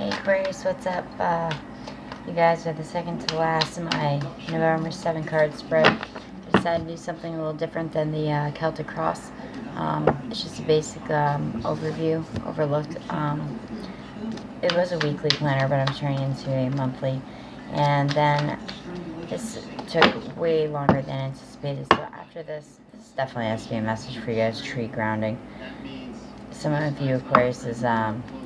Hey Aquarius, what's up? You guys are the second to last in my November 7 card spread. I decided to do something a little different than the Celtic Cross. It's just a basic overview, overlooked. It was a weekly planner, but I'm turning into a monthly. And then this took way longer than anticipated. So after this definitely has to be a message for you guys, tree grounding. Some of you Aquariuses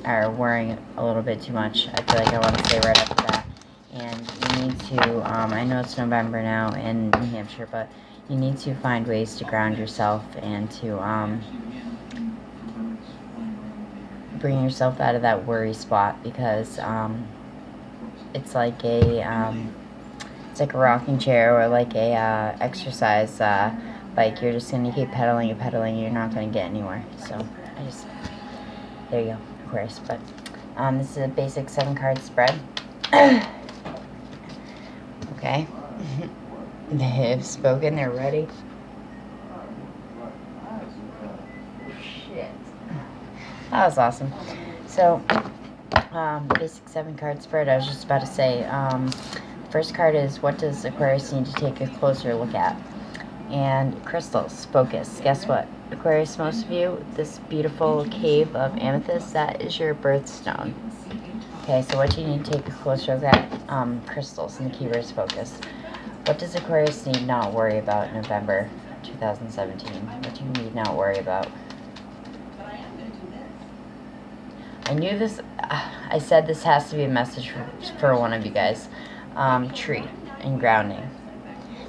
are worrying a little bit too much. I feel like I want to say right after that. And you need to, I know it's November now in New Hampshire, but you need to find ways to ground yourself and to bring yourself out of that worry spot, because it's like a rocking chair or like a exercise bike. You're just gonna keep pedaling and pedaling, and you're not gonna get anywhere. So there you go, Aquarius. But this is a basic 7 card spread. Okay. They have spoken, they're ready. Shit. That was awesome. So, basic 7 card spread, I was just about to say, first card is, what does Aquarius need to take a closer look at? And crystals, focus. Guess what, Aquarius, most of you, this beautiful cave of amethyst, that is your birthstone. Okay, so what do you need to take a closer look at? Crystals, and the keyword is focus. What does Aquarius need not worry about in November 2017? What do you need not worry about? I knew this, I said this has to be a message for one of you guys. Tree and grounding.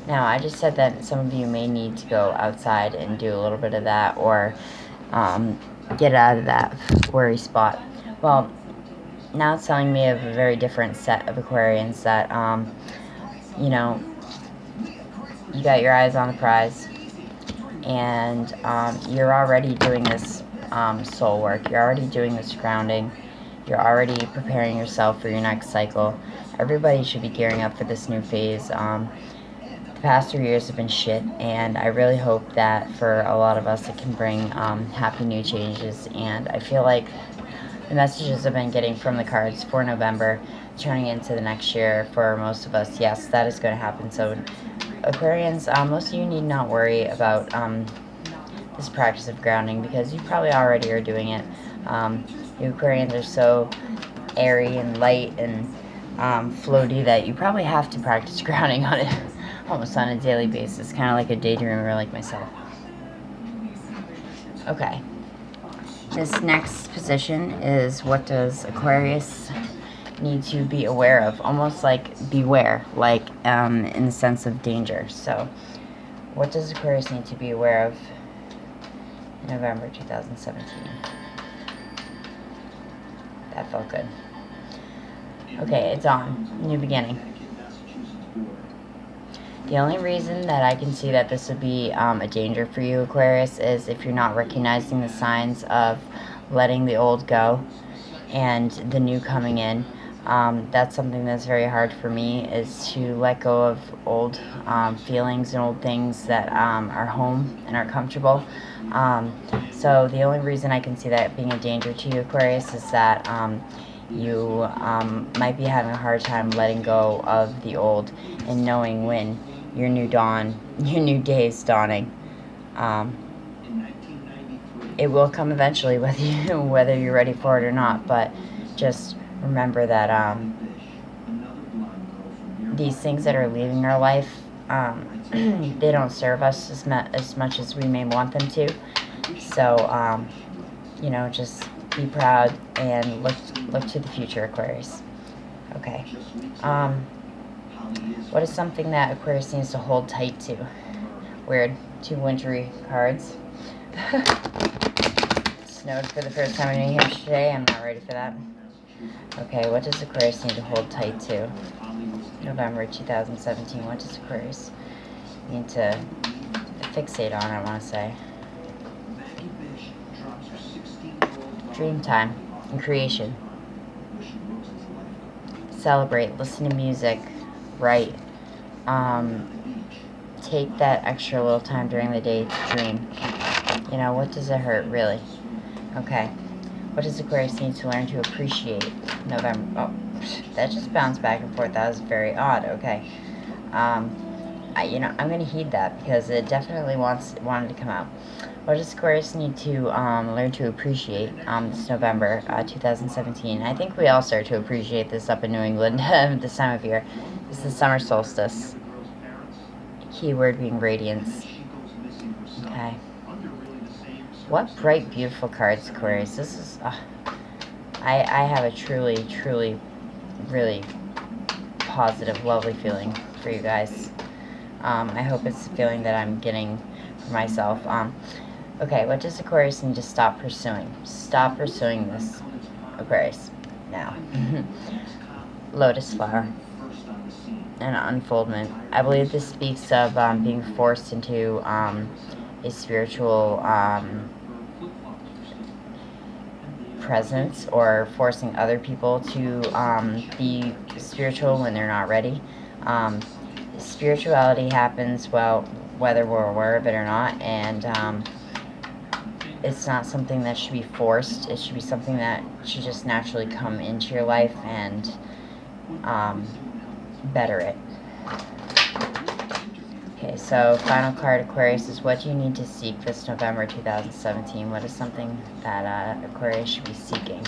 Now, I just said that some of you may need to go outside and do a little bit of that, or get out of that worry spot. Well, now it's telling me of a very different set of Aquarians that, you know, you got your eyes on the prize, and you're already doing this soul work. You're already doing this grounding. You're already preparing yourself for your next cycle. Everybody should be gearing up for this new phase. The past 3 years have been shit, and I really hope that for a lot of us it can bring happy new changes. And I feel like the messages I've been getting from the cards for November turning into the next year for most of us, yes, that is going to happen. So Aquarians, most of you need not worry about this practice of grounding, because you probably already are doing it. You Aquarians are so airy and light and floaty that you probably have to practice grounding on it almost on a daily basis, kind of like a daydreamer like myself. Okay. This next position is, what does Aquarius need to be aware of? Almost like beware, like in the sense of danger. So, what does Aquarius need to be aware of in November 2017? That felt good. Okay, it's on. New beginning. The only reason that I can see that this would be a danger for you, Aquarius, is if you're not recognizing the signs of letting the old go and the new coming in. That's something that's very hard for me, is to let go of old feelings and old things that are home and are comfortable. So the only reason I can see that being a danger to you, Aquarius, is that you might be having a hard time letting go of the old and knowing when your new day is dawning. It will come eventually, whether you're ready for it or not. But just remember that these things that are leaving our life, they don't serve us as much as we may want them to. So, just be proud and look to the future, Aquarius. Okay. What is something that Aquarius needs to hold tight to? Weird. 2 wintry cards. Snowed for the first time in New Hampshire today. I'm not ready for that. Okay, what does Aquarius need to hold tight to? November 2017. What does Aquarius need to fixate on, I want to say? Dream time and creation. Celebrate, listen to music, write. Take that extra little time during the day to dream. What does it hurt, really? Okay. What does Aquarius need to learn to appreciate November? Oh, that just bounced back and forth. That was very odd. Okay. I'm going to heed that because it definitely wanted to come out. What does Aquarius need to learn to appreciate this November 2017? I think we all start to appreciate this up in New England this time of year. This is the summer solstice. Keyword being radiance. Okay. What bright, beautiful cards, Aquarius. This is... I have a truly, truly, really positive, lovely feeling for you guys. I hope it's the feeling that I'm getting for myself. Okay, what does Aquarius need to stop pursuing? Stop pursuing this, Aquarius, now. Lotus flower. And unfoldment. I believe this speaks of being forced into a spiritual presence, or forcing other people to be spiritual when they're not ready. Spirituality happens, well, whether we're aware of it or not, and it's not something that should be forced. It should be something that should just naturally come into your life and better it. Okay, so final card, Aquarius, is what do you need to seek this November 2017? What is something that Aquarius should be seeking?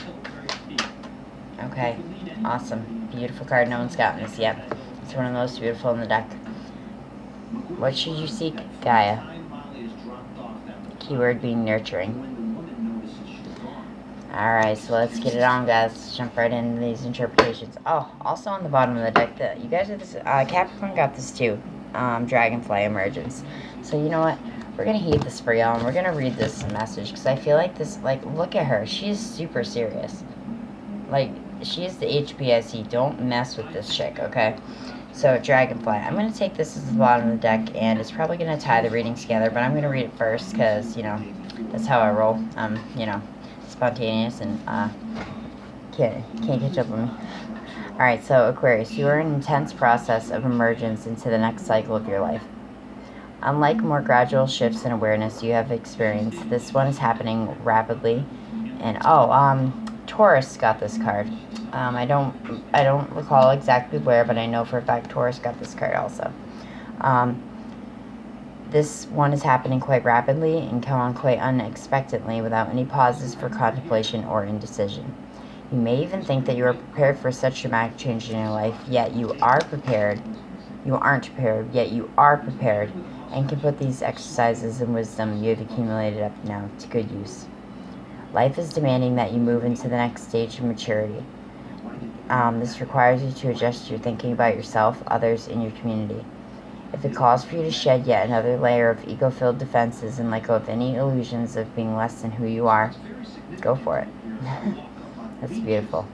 Okay, awesome. Beautiful card. No one's gotten this yet. It's one of the most beautiful in the deck. What should you seek, Gaia? Keyword being nurturing. Alright, so let's get it on, guys. Let's jump right into these interpretations. Oh, also on the bottom of the deck, you guys are this, Capricorn got this too. Dragonfly emergence. So you know what? We're going to heed this for y'all, and we're going to read this message, because I feel like this, like, look at her. She's super serious. Like, she's the HPSE. Don't mess with this chick, okay? So, Dragonfly. I'm going to take this as the bottom of the deck, and it's probably going to tie the readings together, but I'm going to read it first, because, you know, that's how I roll. You know, spontaneous, and can't catch up with me. Alright, so Aquarius, you are in an intense process of emergence into the next cycle of your life. Unlike more gradual shifts in awareness you have experienced, this one is happening rapidly. And Taurus got this card. I don't recall exactly where, but I know for a fact Taurus got this card also. This one is happening quite rapidly and come on quite unexpectedly without any pauses for contemplation or indecision. You may even think that you are prepared for such dramatic change in your life, yet you are prepared. You aren't prepared, yet you are prepared, and can put these exercises and wisdom you have accumulated up now to good use. Life is demanding that you move into the next stage of maturity. This requires you to adjust your thinking about yourself, others, and your community. If it calls for you to shed yet another layer of ego-filled defenses and let go of any illusions of being less than who you are, go for it. That's beautiful.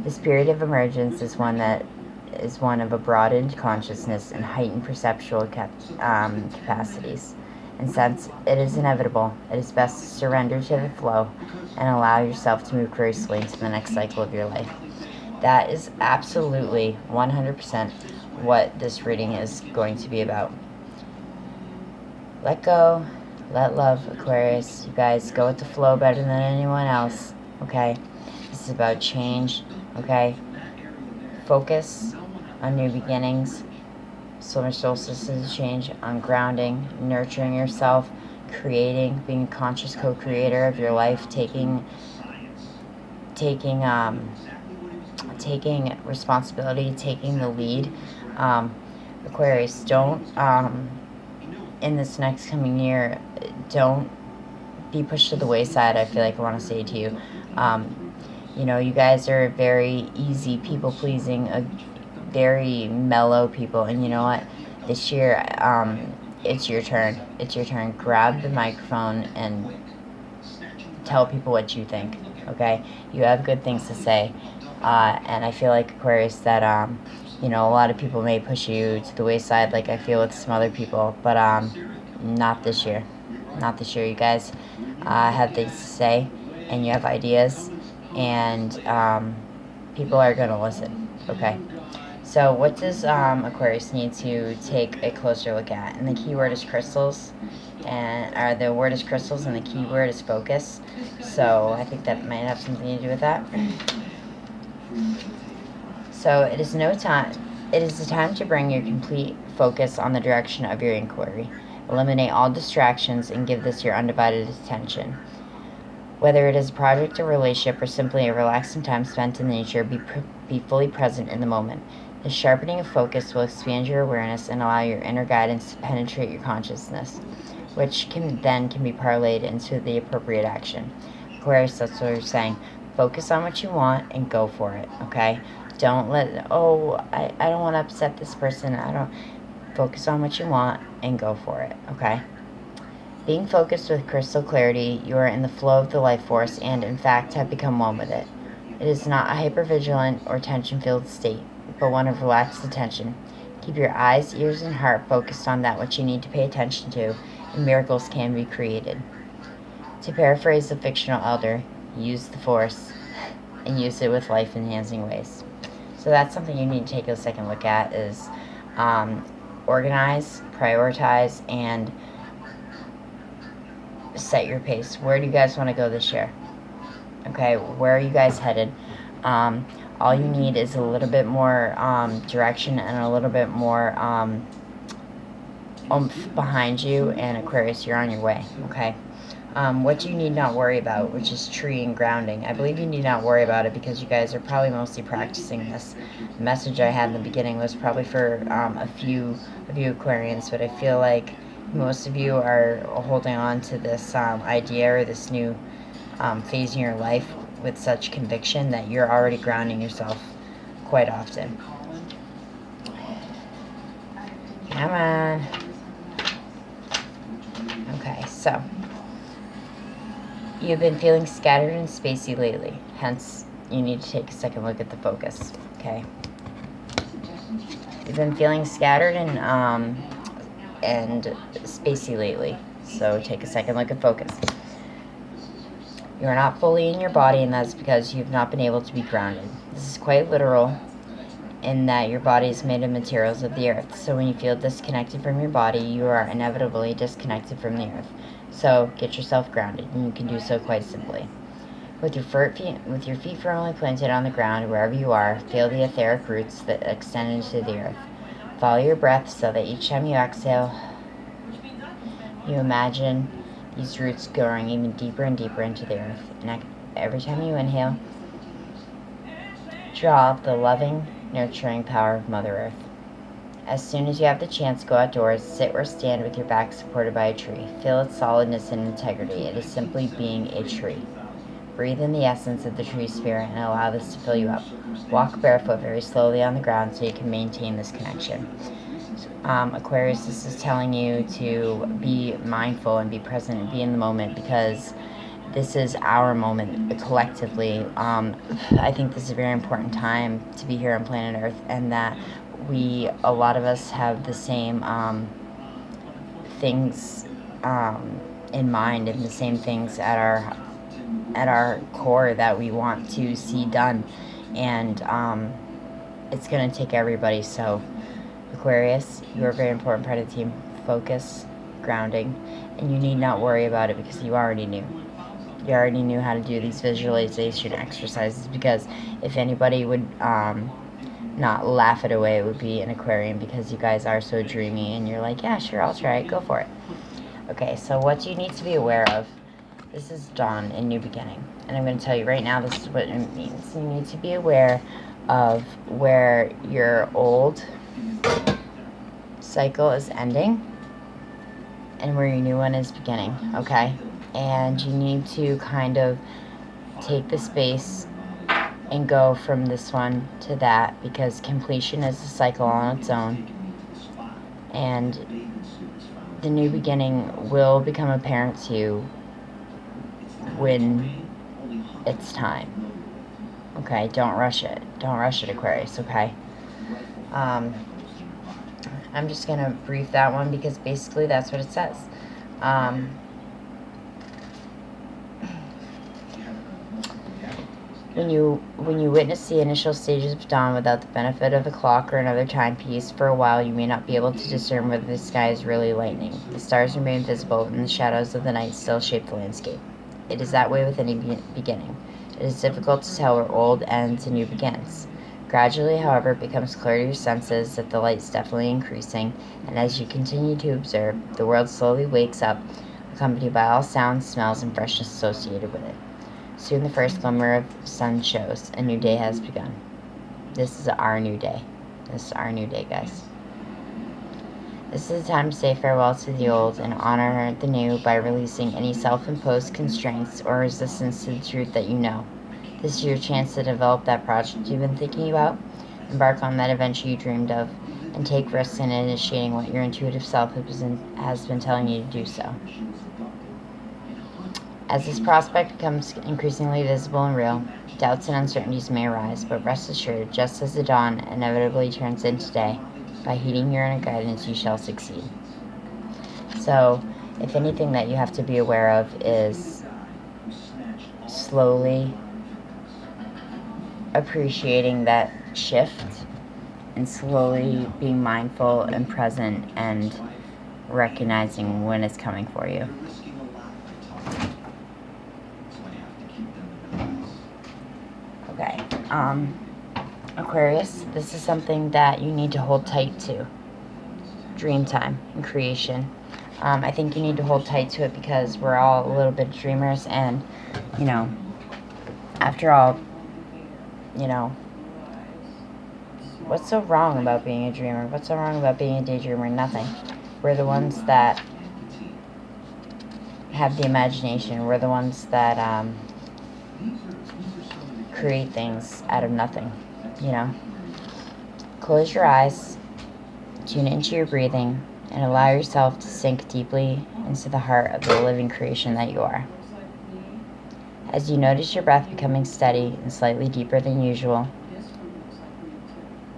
This period of emergence is one of a broadened consciousness and heightened perceptual capacities. And since it is inevitable, it is best to surrender to the flow and allow yourself to move gracefully into the next cycle of your life. That is absolutely 100% what this reading is going to be about. Let go, let love, Aquarius. You guys go with the flow better than anyone else, okay? This is about change, okay? Focus on new beginnings. Summer solstice is a change on grounding, nurturing yourself, creating, being a conscious co-creator of your life, taking responsibility, taking the lead. Aquarius, don't in this next coming year, don't be pushed to the wayside. I feel like I want to say to you, you know, you guys are very easy people pleasing, very mellow people, and you know what, this year it's your turn. Grab the microphone and tell people what you think, okay? You have good things to say, and I feel like, Aquarius, that you know, a lot of people may push you to the wayside like I feel with some other people, but not this year. You guys have things to say, and you have ideas, and people are going to listen, okay? So what does Aquarius need to take a closer look at? And the keyword is crystals, and the word is crystals, and the keyword is focus. So I think that might have something to do with that. So it is the time to bring your complete focus on the direction of your inquiry. Eliminate all distractions and give this your undivided attention. Whether it is a project, a relationship, or simply a relaxing time spent in nature, be fully present in the moment. The sharpening of focus will expand your awareness and allow your inner guidance to penetrate your consciousness, which can be parlayed into the appropriate action. Aquarius, that's what we're saying. Focus on what you want and go for it, okay? Don't I don't want to upset this person. Focus on what you want and go for it, okay? Being focused with crystal clarity, you are in the flow of the life force and, in fact, have become one with it. It is not a hypervigilant or tension-filled state, but one of relaxed attention. Keep your eyes, ears, and heart focused on that which you need to pay attention to, and miracles can be created. To paraphrase the fictional elder, use the force and use it with life-enhancing ways. So that's something you need to take a second look at is organize, prioritize, and set your pace. Where do you guys want to go this year? Okay, where are you guys headed? All you need is a little bit more direction and a little bit more oomph behind you, and Aquarius, you're on your way, okay? What you need not worry about, which is tree and grounding. I believe you need not worry about it because you guys are probably mostly practicing this. The message I had in the beginning was probably for a few of you Aquarians, but I feel like most of you are holding on to this idea or this new phase in your life with such conviction that you're already grounding yourself quite often. Come on. Okay, so you've been feeling scattered and spacey lately, hence you need to take a second look at the focus, okay? You've been feeling scattered and spacey lately, so take a second look at focus. You are not fully in your body, and that's because you've not been able to be grounded. This is quite literal in that your body is made of materials of the earth, so when you feel disconnected from your body, you are inevitably disconnected from the earth. So get yourself grounded, and you can do so quite simply. With your feet firmly planted on the ground wherever you are, feel the etheric roots that extend into the earth. Follow your breath so that each time you exhale, you imagine these roots going even deeper and deeper into the earth. And every time you inhale, draw up the loving, nurturing power of Mother Earth. As soon as you have the chance, go outdoors, sit or stand with your back supported by a tree. Feel its solidness and integrity. It is simply being a tree. Breathe in the essence of the tree spirit and allow this to fill you up. Walk barefoot very slowly on the ground so you can maintain this connection. Aquarius, this is telling you to be mindful and be present and be in the moment because this is our moment collectively. I think this is a very important time to be here on planet Earth, and that a lot of us have the same things in mind and the same things at our core that we want to see done, and it's going to take everybody. So Aquarius, you're a very important part of the team. Focus, grounding, and you need not worry about it because you already knew. You already knew how to do these visualization exercises, because if anybody would not laugh it away, it would be an Aquarian, because you guys are so dreamy and you're like, yeah, sure, I'll try it, go for it. Okay, so what do you need to be aware of? This is dawn and new beginning, and I'm going to tell you right now, this is what it means. You need to be aware of where your old cycle is ending and where your new one is beginning, okay? And you need to kind of take the space and go from this one to that, because completion is a cycle on its own, and the new beginning will become apparent to you when it's time. Okay, don't rush it. Don't rush it, Aquarius, okay? I'm just going to brief that one because basically that's what it says. When you witness the initial stages of dawn without the benefit of a clock or another timepiece, for a while you may not be able to discern whether the sky is really lightning. The stars remain visible, and the shadows of the night still shape the landscape. It is that way with any beginning. It is difficult to tell where old ends and new begins. Gradually, however, it becomes clear to your senses that the light is definitely increasing, and as you continue to observe, the world slowly wakes up, accompanied by all sounds, smells, and freshness associated with it. Soon the first glimmer of sun shows. A new day has begun. This is our new day. This is our new day, guys. This is the time to say farewell to the old and honor the new by releasing any self-imposed constraints or resistance to the truth that you know. This is your chance to develop that project you've been thinking about, embark on that adventure you dreamed of, and take risks in initiating what your intuitive self has been telling you to do so. As this prospect becomes increasingly visible and real, doubts and uncertainties may arise, but rest assured, just as the dawn inevitably turns into day, by heeding your inner guidance, you shall succeed. So, if anything that you have to be aware of is slowly appreciating that shift and slowly being mindful and present and recognizing when it's coming for you. Okay, Aquarius, this is something that you need to hold tight to. Dream time and creation. I think you need to hold tight to it because we're all a little bit dreamers, and, after all, what's so wrong about being a dreamer? What's so wrong about being a daydreamer? Nothing. We're the ones that have the imagination. We're the ones that, create things out of nothing, Close your eyes, tune into your breathing, and allow yourself to sink deeply into the heart of the living creation that you are. As you notice your breath becoming steady and slightly deeper than usual,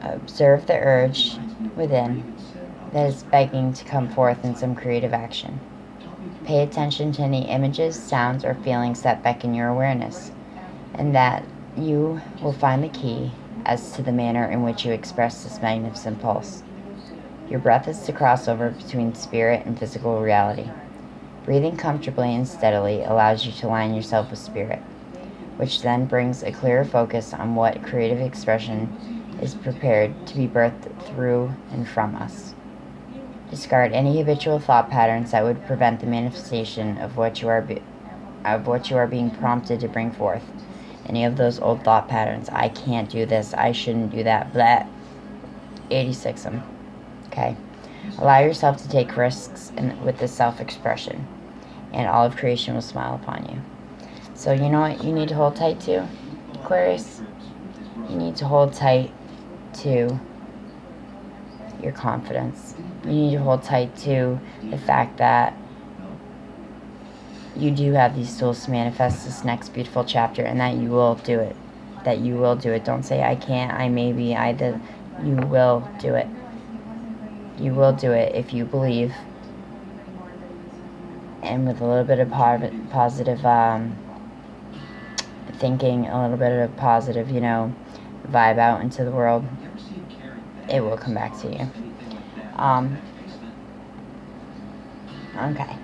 observe the urge within that is begging to come forth in some creative action. Pay attention to any images, sounds, or feelings that beckon your awareness, and that you will find the key as to the manner in which you express this magnificent pulse. Your breath is the crossover between spirit and physical reality. Breathing comfortably and steadily allows you to align yourself with spirit, which then brings a clearer focus on what creative expression is prepared to be birthed through and from us. Discard any habitual thought patterns that would prevent the manifestation of what you are being prompted to bring forth. Any of those old thought patterns, I can't do this, I shouldn't do that, blah, 86 them, okay? Allow yourself to take risks with this self-expression, and all of creation will smile upon you. So you know what you need to hold tight to, Aquarius? You need to hold tight to your confidence. You need to hold tight to the fact that you do have these tools to manifest this next beautiful chapter, and that you will do it. That you will do it. Don't say, I can't, I maybe, I did. You will do it. You will do it if you believe, and with a little bit of positive thinking, a little bit of positive, vibe out into the world, it will come back to you. Okay.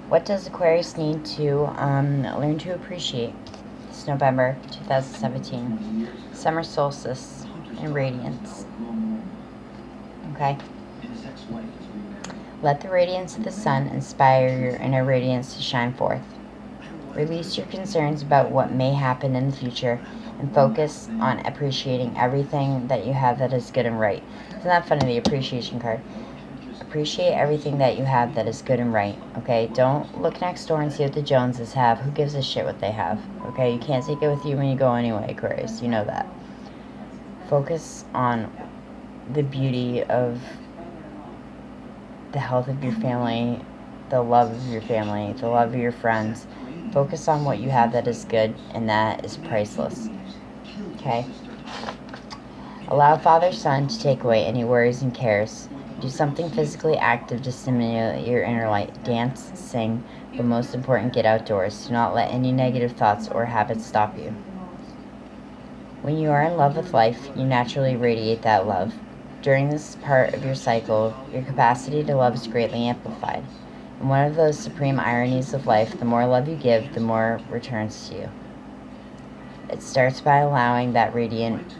What does Aquarius need to learn to appreciate? It's November 2017. Summer solstice and radiance. Okay? Let the radiance of the sun inspire your inner radiance to shine forth. Release your concerns about what may happen in the future and focus on appreciating everything that you have that is good and right. Isn't that funny, the appreciation card? Appreciate everything that you have that is good and right, okay? Don't look next door and see what the Joneses have. Who gives a shit what they have, okay? You can't take it with you when you go anyway, Aquarius. You know that. Focus on the beauty of the health of your family, the love of your family, the love of your friends. Focus on what you have that is good, and that is priceless, okay? Allow Father Sun to take away any worries and cares. Do something physically active to stimulate your inner light. Dance, sing, but most important, get outdoors. Do not let any negative thoughts or habits stop you. When you are in love with life, you naturally radiate that love. During this part of your cycle, your capacity to love is greatly amplified. And one of those supreme ironies of life, the more love you give, the more returns to you. It starts by allowing that radiant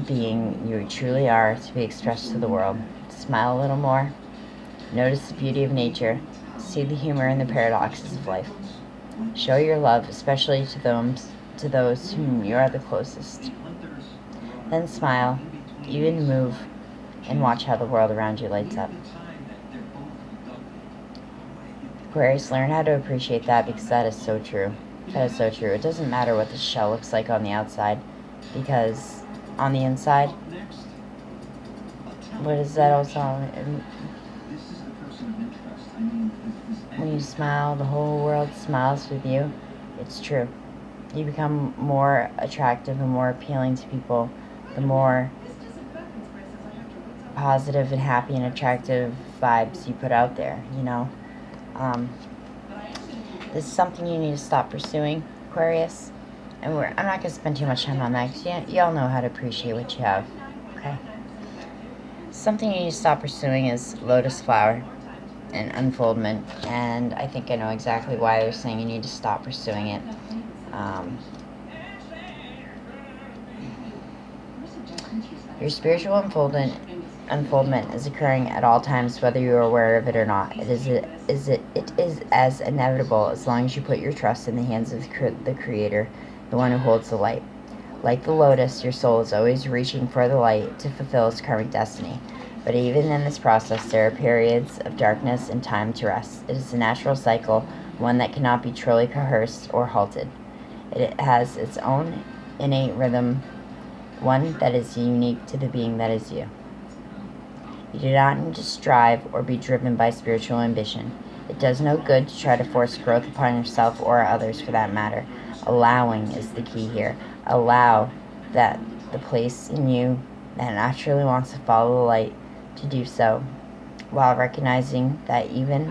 being you truly are to be expressed to the world. Smile a little more. Notice the beauty of nature. See the humor and the paradoxes of life. Show your love, especially to those whom you are the closest. Then smile, even move, and watch how the world around you lights up. Aquarius, learn how to appreciate that, because that is so true. That is so true. It doesn't matter what the shell looks like on the outside, because on the inside, what is that also? When you smile, the whole world smiles with you. It's true. You become more attractive and more appealing to people the more positive and happy and attractive vibes you put out there, you know. This is something you need to stop pursuing, Aquarius. And I'm not going to spend too much time on that, because y'all know how to appreciate what you have, okay? Something you need to stop pursuing is lotus flower and unfoldment. And I think I know exactly why they're saying you need to stop pursuing it. Your spiritual unfoldment is occurring at all times, whether you are aware of it or not. It is as inevitable as long as you put your trust in the hands of the Creator, the one who holds the light. Like the lotus, your soul is always reaching for the light to fulfill its karmic destiny. But even in this process, there are periods of darkness and time to rest. It is a natural cycle, one that cannot be truly coerced or halted. It has its own innate rhythm, one that is unique to the being that is you. You do not need to strive or be driven by spiritual ambition. It does no good to try to force growth upon yourself or others, for that matter. Allowing is the key here. Allow that the place in you that naturally wants to follow the light to do so, while recognizing that even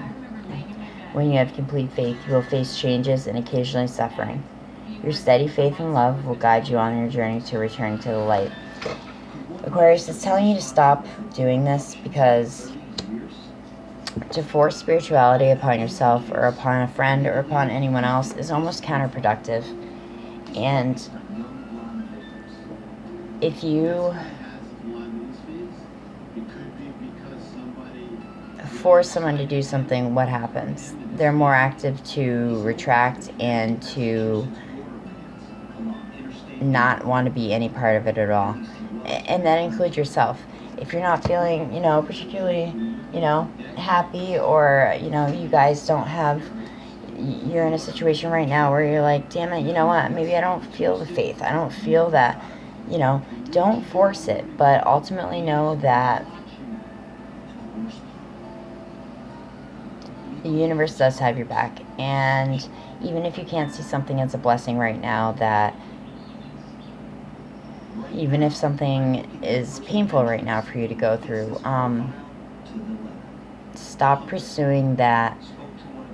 when you have complete faith, you will face changes and occasionally suffering. Your steady faith and love will guide you on your journey to returning to the light. Aquarius, is telling you to stop doing this, because to force spirituality upon yourself or upon a friend or upon anyone else is almost counterproductive. And if you force someone to do something, what happens? They're more active to retract and to not want to be any part of it at all. And that includes yourself. If you're not feeling, particularly, happy, or, you guys don't have, you're in a situation right now where you're like, damn it, you know what, maybe I don't feel the faith. I don't feel that, don't force it. But ultimately know that the universe does have your back. And even if you can't see something as a blessing right now, that even if something is painful right now for you to go through, stop pursuing that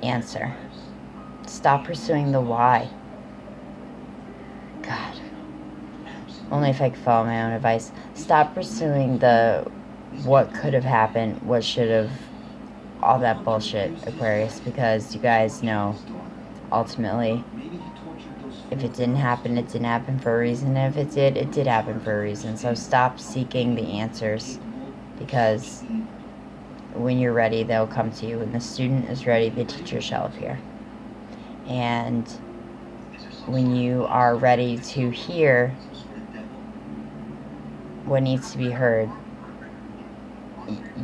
answer. Stop pursuing the why. God. Only if I could follow my own advice. Stop pursuing the what could have happened, what should have, all that bullshit, Aquarius, because you guys know, ultimately, if it didn't happen, it didn't happen for a reason. And if it did happen for a reason. So stop seeking the answers, because when you're ready, they'll come to you. When the student is ready, the teacher shall appear. And when you are ready to hear what needs to be heard,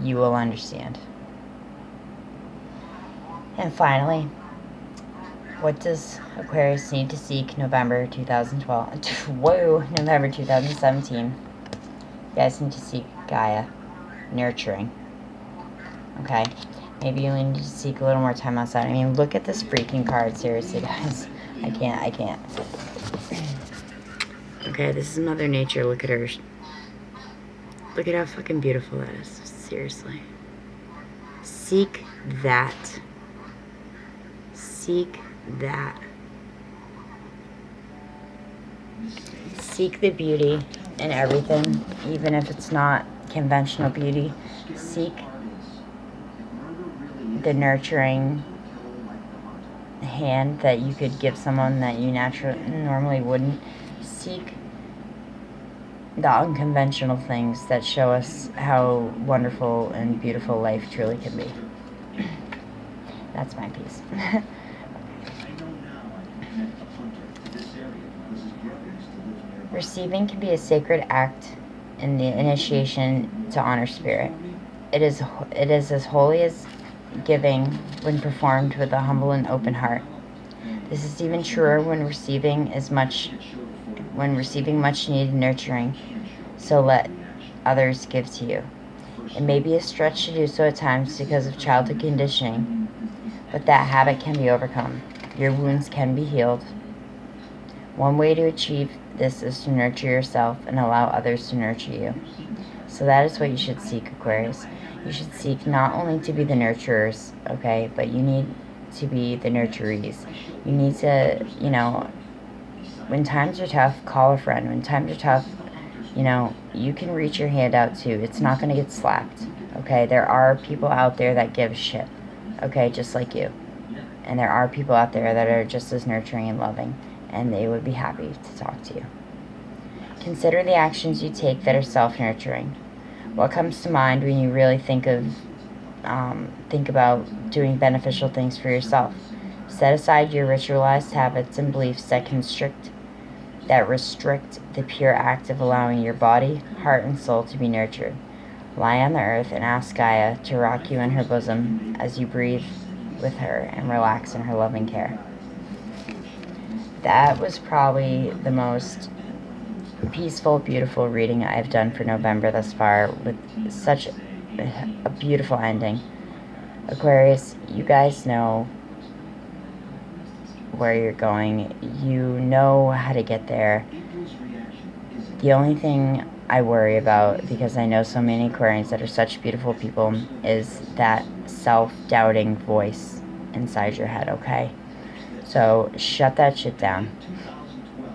you will understand. And finally, what does Aquarius need to seek November 2012? Whoa, November 2017. You guys need to seek Gaia, nurturing. Okay? Maybe you need to seek a little more time outside. I mean, look at this freaking card. Seriously, guys. I can't. Okay, this is Mother Nature. Look at her. Look at how fucking beautiful that is. Seriously. Seek that. Seek that. Seek the beauty in everything, even if it's not conventional beauty. Seek the nurturing hand that you could give someone that you normally wouldn't. Seek the unconventional things that show us how wonderful and beautiful life truly can be. That's my piece. Receiving can be a sacred act in the initiation to honor spirit. It is as holy as giving when performed with a humble and open heart. This is even truer when receiving much needed nurturing, so let others give to you. It may be a stretch to do so at times because of childhood conditioning, but that habit can be overcome. Your wounds can be healed. One way to achieve this is to nurture yourself and allow others to nurture you. So that is what you should seek, Aquarius. You should seek not only to be the nurturers, okay, but you need to be the nurturees. You need to, when times are tough, call a friend. When times are tough, you can reach your hand out too. It's not going to get slapped, okay? There are people out there that give a shit, okay, just like you. And there are people out there that are just as nurturing and loving, and they would be happy to talk to you. Consider the actions you take that are self-nurturing. What comes to mind when you really think about doing beneficial things for yourself? Set aside your ritualized habits and beliefs that restrict the pure act of allowing your body, heart, and soul to be nurtured. Lie on the earth and ask Gaia to rock you in her bosom as you breathe with her and relax in her loving care. That was probably the most peaceful, beautiful reading I've done for November thus far, with such a beautiful ending. Aquarius, you guys know where you're going. You know how to get there. The only thing I worry about, because I know so many Aquarians that are such beautiful people, is that self-doubting voice inside your head, okay? So shut that shit down.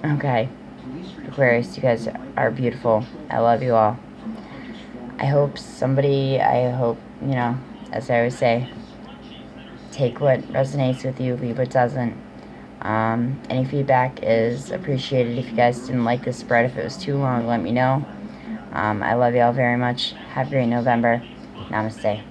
Okay? Aquarius, you guys are beautiful. I love you all. I hope, as I always say, take what resonates with you, leave what doesn't. Any feedback is appreciated. If you guys didn't like this spread, if it was too long, let me know. I love you all very much. Have a great November. Namaste.